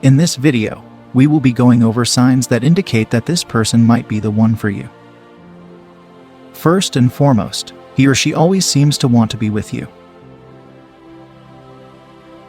In this video, we will be going over signs that indicate that this person might be the one for you. First and foremost, he or she always seems to want to be with you.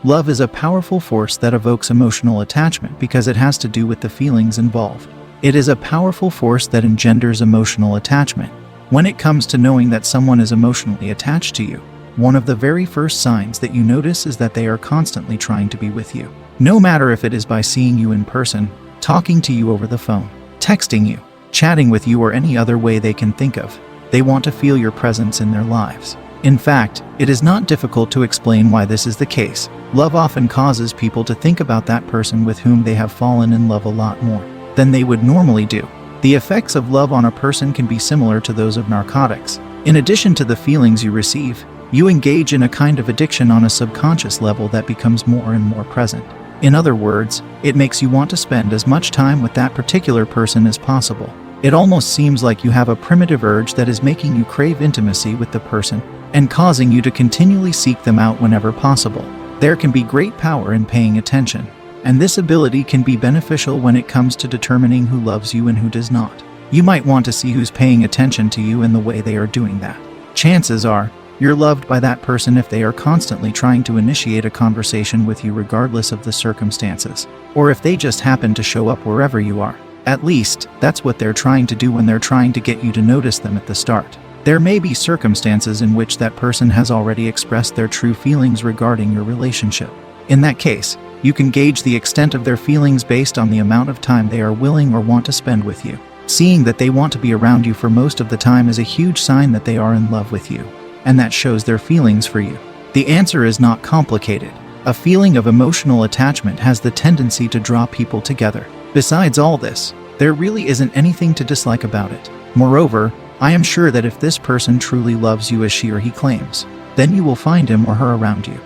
Love is a powerful force that evokes emotional attachment because it has to do with the feelings involved. It is a powerful force that engenders emotional attachment. When it comes to knowing that someone is emotionally attached to you, one of the very first signs that you notice is that they are constantly trying to be with you. No matter if it is by seeing you in person, talking to you over the phone, texting you, chatting with you, or any other way they can think of, they want to feel your presence in their lives. In fact, it is not difficult to explain why this is the case. Love often causes people to think about that person with whom they have fallen in love a lot more than they would normally do. The effects of love on a person can be similar to those of narcotics. In addition to the feelings you receive, you engage in a kind of addiction on a subconscious level that becomes more and more present. In other words, it makes you want to spend as much time with that particular person as possible. It almost seems like you have a primitive urge that is making you crave intimacy with the person and causing you to continually seek them out whenever possible. There can be great power in paying attention, and this ability can be beneficial when it comes to determining who loves you and who does not. You might want to see who's paying attention to you and the way they are doing that. Chances are, you're loved by that person if they are constantly trying to initiate a conversation with you regardless of the circumstances, or if they just happen to show up wherever you are. At least, that's what they're trying to do when they're trying to get you to notice them at the start. There may be circumstances in which that person has already expressed their true feelings regarding your relationship. In that case, you can gauge the extent of their feelings based on the amount of time they are willing or want to spend with you. Seeing that they want to be around you for most of the time is a huge sign that they are in love with you, and that shows their feelings for you. The answer is not complicated. A feeling of emotional attachment has the tendency to draw people together. Besides all this, there really isn't anything to dislike about it. Moreover, I am sure that if this person truly loves you as she or he claims, then you will find him or her around you.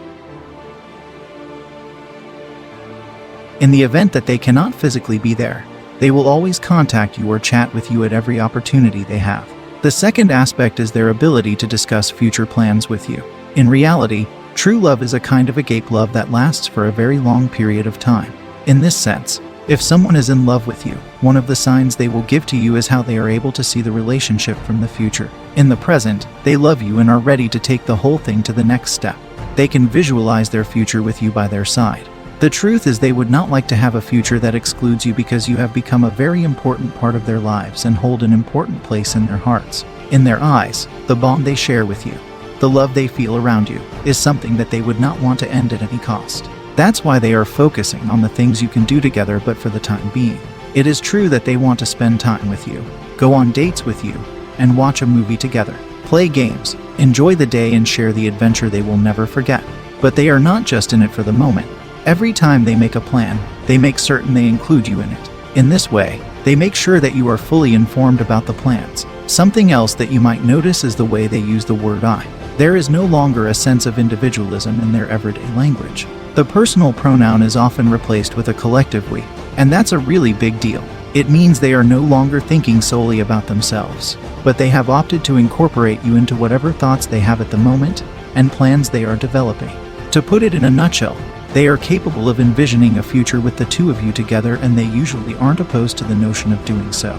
In the event that they cannot physically be there, they will always contact you or chat with you at every opportunity they have. The second aspect is their ability to discuss future plans with you. In reality, true love is a kind of agape love that lasts for a very long period of time. In this sense, if someone is in love with you, one of the signs they will give to you is how they are able to see the relationship from the future. In the present, they love you and are ready to take the whole thing to the next step. They can visualize their future with you by their side. The truth is they would not like to have a future that excludes you because you have become a very important part of their lives and hold an important place in their hearts. In their eyes, the bond they share with you, the love they feel around you, is something that they would not want to end at any cost. That's why they are focusing on the things you can do together, but for the time being. It is true that they want to spend time with you, go on dates with you, and watch a movie together, play games, enjoy the day, and share the adventure they will never forget. But they are not just in it for the moment. Every time they make a plan, they make certain they include you in it. In this way, they make sure that you are fully informed about the plans. Something else that you might notice is the way they use the word I. There is no longer a sense of individualism in their everyday language. The personal pronoun is often replaced with a collective we, and that's a really big deal. It means they are no longer thinking solely about themselves, but they have opted to incorporate you into whatever thoughts they have at the moment and plans they are developing. To put it in a nutshell, they are capable of envisioning a future with the two of you together, and they usually aren't opposed to the notion of doing so.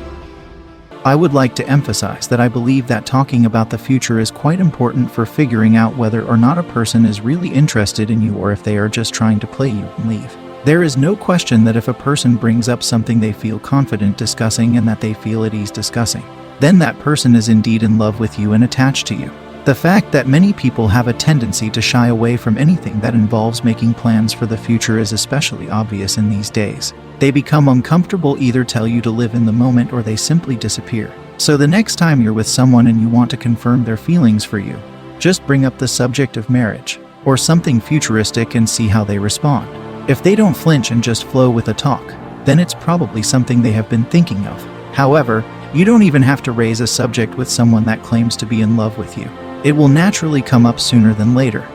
I would like to emphasize that I believe that talking about the future is quite important for figuring out whether or not a person is really interested in you or if they are just trying to play you and leave. There is no question that if a person brings up something they feel confident discussing and that they feel at ease discussing, then that person is indeed in love with you and attached to you. The fact that many people have a tendency to shy away from anything that involves making plans for the future is especially obvious in these days. They become uncomfortable, either tell you to live in the moment or they simply disappear. So the next time you're with someone and you want to confirm their feelings for you, just bring up the subject of marriage or something futuristic and see how they respond. If they don't flinch and just flow with the talk, then it's probably something they have been thinking of. However, you don't even have to raise a subject with someone that claims to be in love with you. It will naturally come up sooner than later.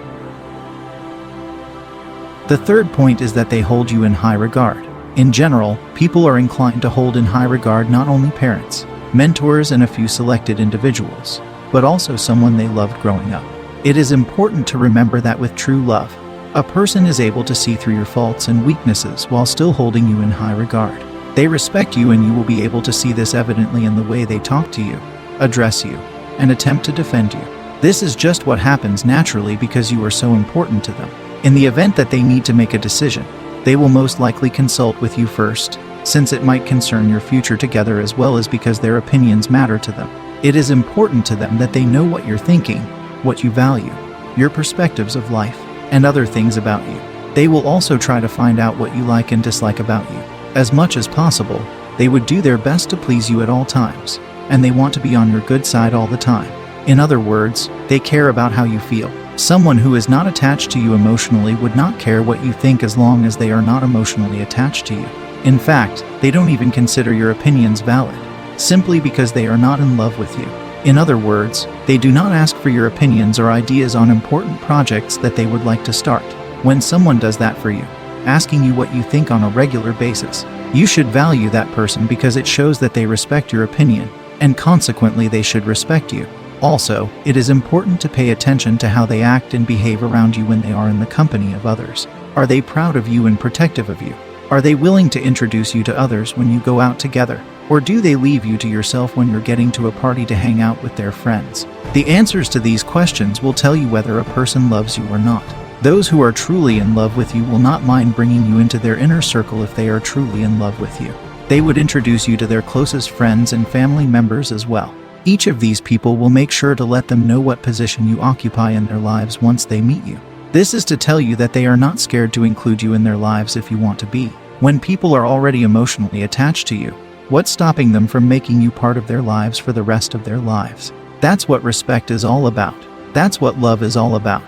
The third point is that they hold you in high regard. In general, people are inclined to hold in high regard not only parents, mentors, and a few selected individuals, but also someone they loved growing up. It is important to remember that with true love, A person is able to see through your faults and weaknesses while still holding you in high regard. They respect you, and you will be able to see this evidently in the way they talk to you, address you, and attempt to defend you. This is just what happens naturally because you are so important to them. In the event that they need to make a decision, they will most likely consult with you first, since it might concern your future together, as well as because their opinions matter to them. It is important to them that they know what you're thinking, what you value, your perspectives of life, and other things about you. They will also try to find out what you like and dislike about you. As much as possible, they would do their best to please you at all times, and they want to be on your good side all the time. In other words, they care about how you feel. Someone who is not attached to you emotionally would not care what you think as long as they are not emotionally attached to you. In fact, they don't even consider your opinions valid, simply because they are not in love with you. In other words, they do not ask for your opinions or ideas on important projects that they would like to start. When someone does that for you, asking you what you think on a regular basis, you should value that person because it shows that they respect your opinion, and consequently they should respect you. Also, it is important to pay attention to how they act and behave around you when they are in the company of others. Are they proud of you and protective of you? Are they willing to introduce you to others when you go out together? Or do they leave you to yourself when you're getting to a party to hang out with their friends? The answers to these questions will tell you whether a person loves you or not. Those who are truly in love with you will not mind bringing you into their inner circle if they are truly in love with you. They would introduce you to their closest friends and family members as well. Each of these people will make sure to let them know what position you occupy in their lives once they meet you. This is to tell you that they are not scared to include you in their lives if you want to be. When people are already emotionally attached to you, what's stopping them from making you part of their lives for the rest of their lives? That's what respect is all about. That's what love is all about.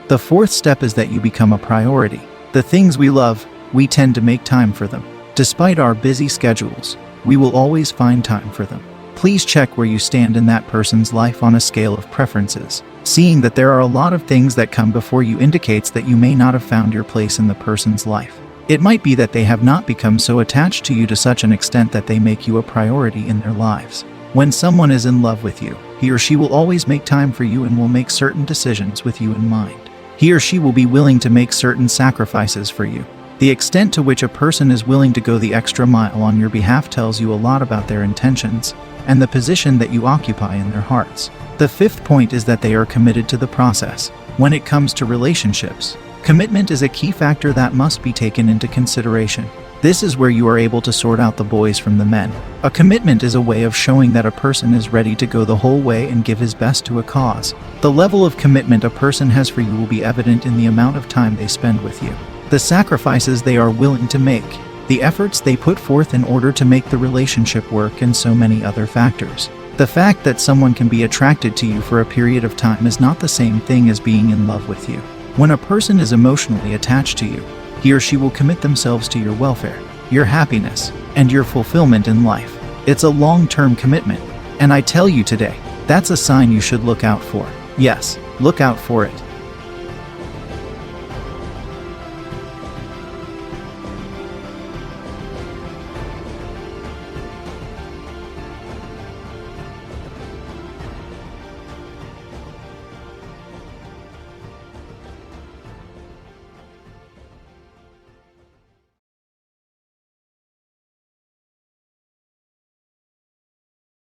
The fourth step is that you become a priority. The things we love, we tend to make time for them. Despite our busy schedules, we will always find time for them. Please check where you stand in that person's life on a scale of preferences. Seeing that there are a lot of things that come before you indicates that you may not have found your place in the person's life. It might be that they have not become so attached to you to such an extent that they make you a priority in their lives. When someone is in love with you, he or she will always make time for you and will make certain decisions with you in mind. He or she will be willing to make certain sacrifices for you. The extent to which a person is willing to go the extra mile on your behalf tells you a lot about their intentions and the position that you occupy in their hearts. The fifth point is that they are committed to the process. When it comes to relationships, commitment is a key factor that must be taken into consideration. This is where you are able to sort out the boys from the men. A commitment is a way of showing that a person is ready to go the whole way and give his best to a cause. The level of commitment a person has for you will be evident in the amount of time they spend with you, the sacrifices they are willing to make, the efforts they put forth in order to make the relationship work, and so many other factors. The fact that someone can be attracted to you for a period of time is not the same thing as being in love with you. When a person is emotionally attached to you, he or she will commit themselves to your welfare, your happiness, and your fulfillment in life. It's a long-term commitment, and I tell you today, that's a sign you should look out for. Yes, look out for it.